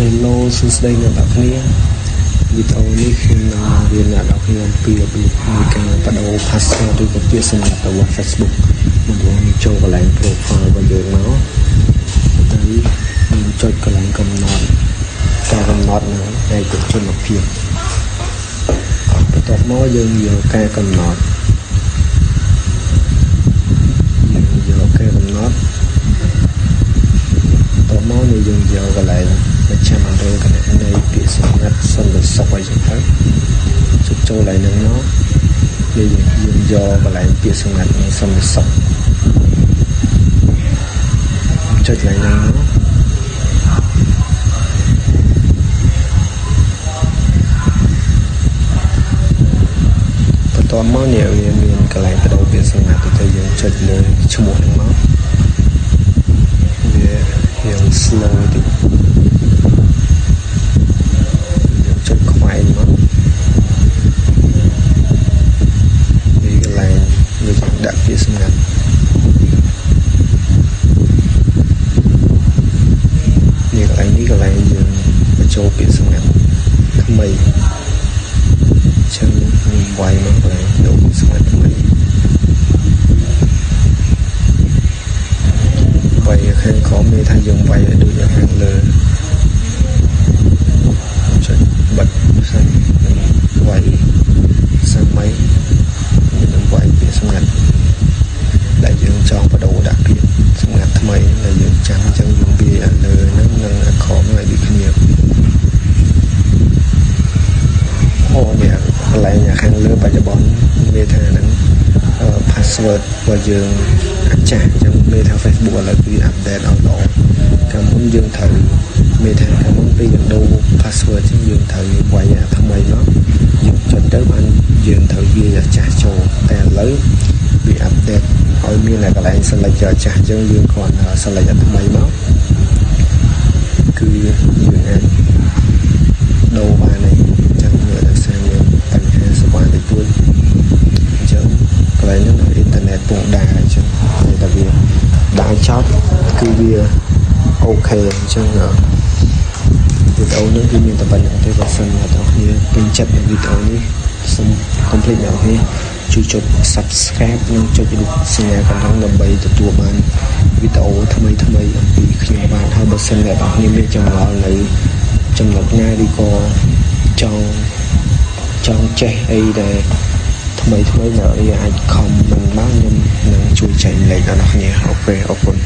Hello សួស្តីអ្នកនរគ្នាវីដេអូនេះខ្ញុំនឹងរៀនអ្នកនរគ្នាអំពីរបៀបនៃការបដូរ password ឬក៏ពាក្យសម្ងាត់របស់ Facebook ដំបូងយើងចូលកន្លែង profile របស់យើងមកទៅយើងចុចកន្លែងកំណត់ការកំណត់នៅឯកជនភាពបន្ទាប់មកយើងយកការកំណត់តមកនេះយើងយកកន្លែងមជ្ឈមណ្ឌលគណនេយ្យពាក្យសម្ងាត់សន្តិសុខអីចឹងទៅចុចចូលកន្លែងហ្នឹងមកនេះយើងយកកន្លែងពាក្យសម្ងាត់នៃសន្តិសុខចុចកន្លែងហ្នឹងមកបន្ទាប់មកនេះវាមានកន្លែងបដូរពាក្យសម្ងាត់ទៅយើងចុចលើឈ្មោះហ្នឹងមកយើង slow តិចយើងចុចខ្វែងមកនេះកន្លែងយើងដាក់ពាក្យសម្ងាត់នេះកន្លែងនេះកន្លែងយើងបញ្ចូលពាក្យសម្ងាត់ថ្មីចឹងខ្ញុំវាយមកកន្លែងដូរពាក្យសម្ងាត់ថ្មីវាយខាងក្រោមមានថាយើងវាយឲ្យដូចខាងលើចុចបិទសិនវាយសម័យយើងវាយពាក្យសម្ងាត់ដែលយើងចង់បដូរដាក់ពាក្យសម្ងាត់ថ្មីដែលយើងចាំអញ្ចឹងយើងវាយឲ្យលើហ្នឹងនិងក្រោមឲ្យដូចគ្នាអូនេះកន្លែងខាងលើបច្ចុប្បន្នមានថាហ្នឹងpassword របស់យើងអាចចាស់អញ្ចឹងមានថា Facebook ឥឡូវគឺអាប់ដេតឲ្យល្អកាលមុនយើងត្រូវមានថាកាលមុនពេលយើងដូរ password អញ្ចឹងយើងត្រូវវាយអាថ្មីមកយើងចុចទៅបានយើងត្រូវវាយអាចាស់ចូលតែឥឡូវវាអាប់ដេតឲ្យមានតែកន្លែង select អាចាស់អញ្ចឹងយើងគ្រាន់តែ select អាថ្មីមកគឺយើងអាចដូរបានហើយអញ្ចឹងវាដោយសារមានបញ្ហាសុវត្ថិភាពអញ្ចឹងកន្លែងហ្នឹងអ៊ីនធឺណិតពងដាអញ្ចឹងតែវាដាក់ចោលគឺវាអូខេអញ្ចឹងវីដេអូនេះគឺមានតែប៉ុណ្្នឹងទេបើសិនអ្នកនរគ្នាពេញចិត្តនឹងវីដេអូនេះសូមកុំភ្លេចអ្នកនរគ្នាជួយចុច Subscribe និងចុចរូបសញ្ញាកណ្ដឹងដើម្បីទទួលបានវីដេអូថ្មីៗអំពីខ្ញុំបានហើយបើសិនអ្នកនរគ្នាមានចម្ងល់នៅចំណុចណាឬក៏ចង់ចេះអីដែលថ្មីអ្នកនរអាច comment មកខ្ញុំនឹងជួយចែករំលែកដល់អ្នកនរគ្នាអូខេអរគុណ